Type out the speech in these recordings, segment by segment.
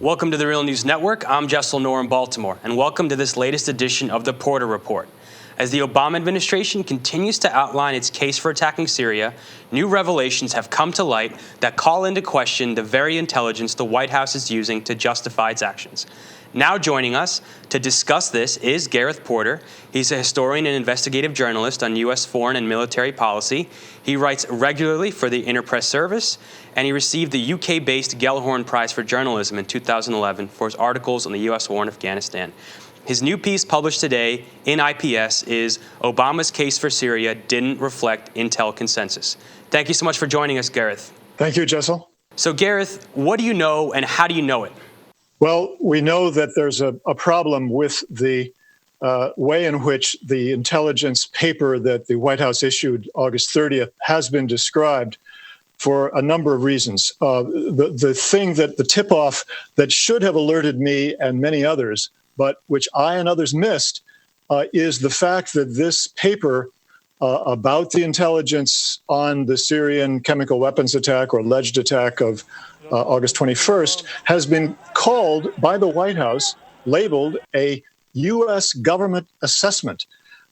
Welcome to the Real News Network. I'm Jessel Noor in Baltimore, and welcome to this latest edition of the Porter Report. As the Obama administration continues to outline its case for attacking Syria, new revelations have come to light that call into question the very intelligence the White House is using to justify its actions. Now joining us to discuss this is Gareth Porter. He's a historian and investigative journalist on U.S. foreign and military policy. He writes regularly for the Interpress Service, and he received the UK-based Gellhorn Prize for Journalism in 2011 for his articles on the U.S. war in Afghanistan. His new piece published today in IPS is Obama's Case for Syria Didn't Reflect Intel Consensus. Thank you so much for joining us, Gareth. Thank you, Jessel. So, Gareth, what do you know and how do you know it? Well, we know that there's a problem with the way in which the intelligence paper that the White House issued August 30th has been described for a number of reasons. The tip-off that should have alerted me and many others, but which I and others missed, is the fact that this paper about the intelligence on the Syrian chemical weapons attack or alleged attack of August 21st has been called by the White House, labeled a U.S. government assessment.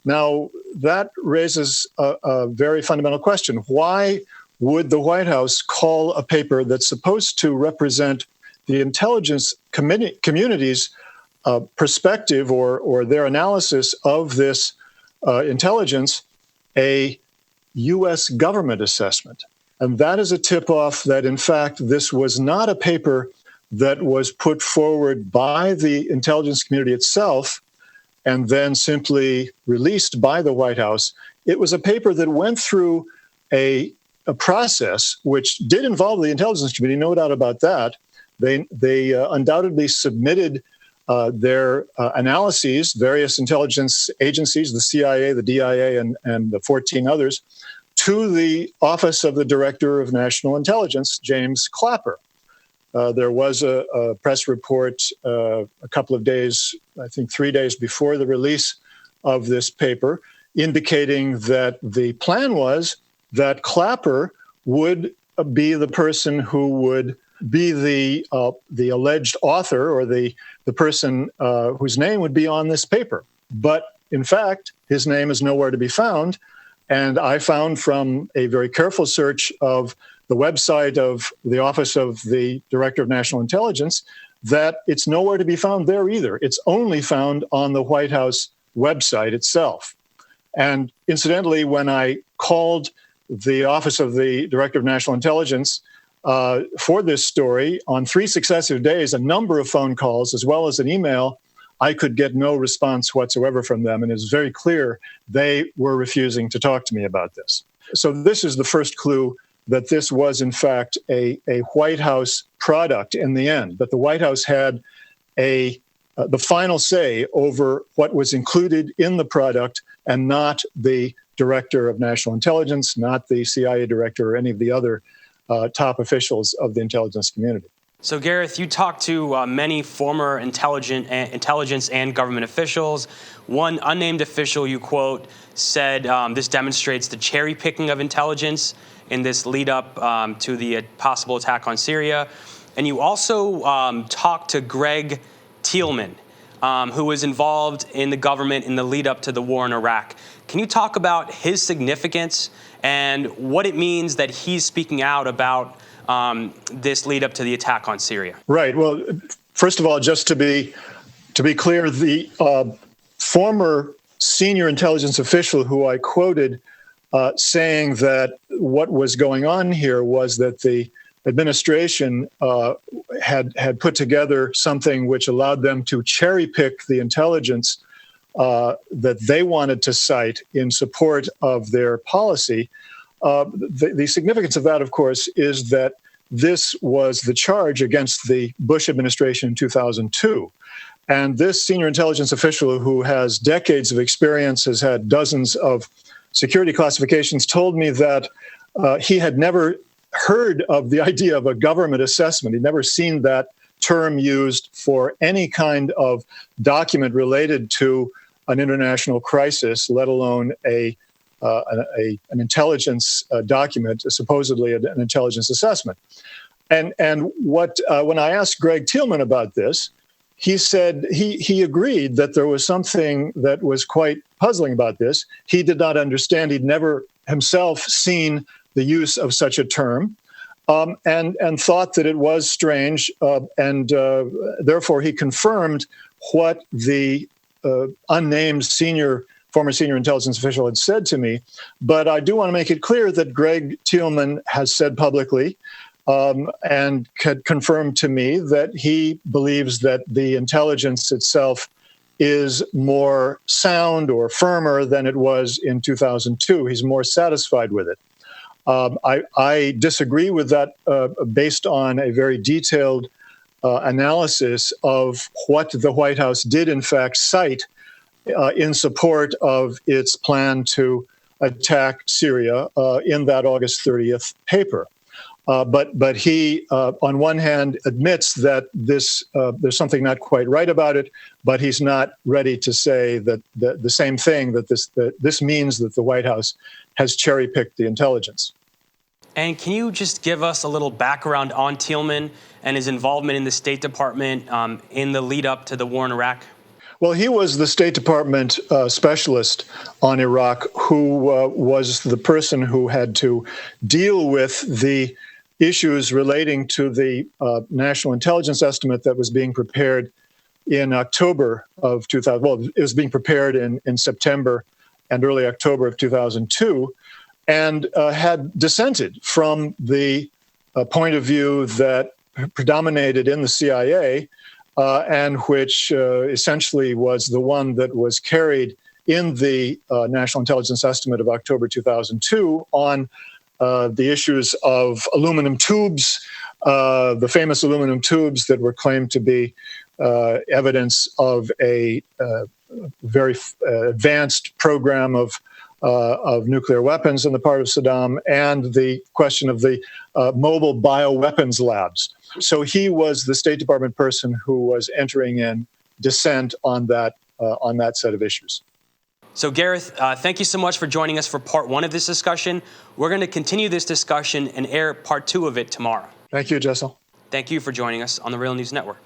Now, that raises a very fundamental question. Why would the White House call a paper that's supposed to represent the intelligence community's perspective or their analysis of this intelligence a U.S. government assessment? And that is a tip-off that, in fact, this was not a paper that was put forward by the intelligence community itself and then simply released by the White House. It was a paper that went through a process which did involve the intelligence community, no doubt about that. They undoubtedly submitted their analyses, various intelligence agencies, the CIA, the DIA, and the 14 others, to the Office of the Director of National Intelligence, James Clapper. There was a press report a couple of days, I think 3 days before the release of this paper, indicating that the plan was that Clapper would be the person who would be the alleged author or the person whose name would be on this paper. But in fact, his name is nowhere to be found. And I found from a very careful search of the website of the Office of the Director of National Intelligence that it's nowhere to be found there either. It's only found on the White House website itself. And incidentally, when I called the Office of the Director of National Intelligence for this story on 3 successive days, a number of phone calls as well as an email, I could get no response whatsoever from them. And it's very clear they were refusing to talk to me about this. So this is the first clue that this was, in fact, a White House product in the end, that the White House had the final say over what was included in the product and not the Director of National Intelligence, not the CIA director or any of the other top officials of the intelligence community. So, Gareth, you talked to many former intelligence and government officials. One unnamed official you quote said this demonstrates the cherry picking of intelligence in this lead up to the possible attack on Syria. And you also talked to Gareth Tillman, who was involved in the government in the lead up to the war in Iraq. Can you talk about his significance and what it means that he's speaking out about this lead up to the attack on Syria? Right. Well, first of all, just to be clear, the former senior intelligence official who I quoted saying that what was going on here was that the administration had put together something which allowed them to cherry pick the intelligence that they wanted to cite in support of their policy. The significance of that, of course, is that this was the charge against the Bush administration in 2002. And this senior intelligence official who has decades of experience, has had dozens of security classifications, told me that he had never heard of the idea of a government assessment. He'd never seen that term used for any kind of document related to an international crisis, let alone an intelligence document, supposedly an intelligence assessment. And what when I asked Greg Tillman about this, he said he agreed that there was something that was quite puzzling about this. He did not understand. He'd never himself seen the use of such a term, and thought that it was strange, and therefore he confirmed what the unnamed former senior intelligence official had said to me. But I do want to make it clear that Greg Tillman has said publicly and had confirmed to me that he believes that the intelligence itself is more sound or firmer than it was in 2002. He's more satisfied with it. I disagree with that based on a very detailed analysis of what the White House did in fact cite in support of its plan to attack Syria in that August 30th paper. But he, on one hand, admits that there's something not quite right about it, but he's not ready to say that the same thing, that this means that the White House has cherry-picked the intelligence. And can you just give us a little background on Thielmann and his involvement in the State Department in the lead up to the war in Iraq? Well, he was the State Department specialist on Iraq who was the person who had to deal with the issues relating to the national intelligence estimate that was being prepared in October of 2000. Well, it was being prepared in September and early October of 2002, and had dissented from the point of view that predominated in the CIA, and which essentially was the one that was carried in the National Intelligence Estimate of October 2002 on the issues of aluminum tubes, the famous aluminum tubes that were claimed to be evidence of a very advanced program of nuclear weapons on the part of Saddam, and the question of the mobile bioweapons labs. So he was the State Department person who was entering in dissent on that set of issues. So Gareth, thank you so much for joining us for part one of this discussion. We're going to continue this discussion and air part two of it tomorrow. Thank you, Jessel. Thank you for joining us on the Real News Network.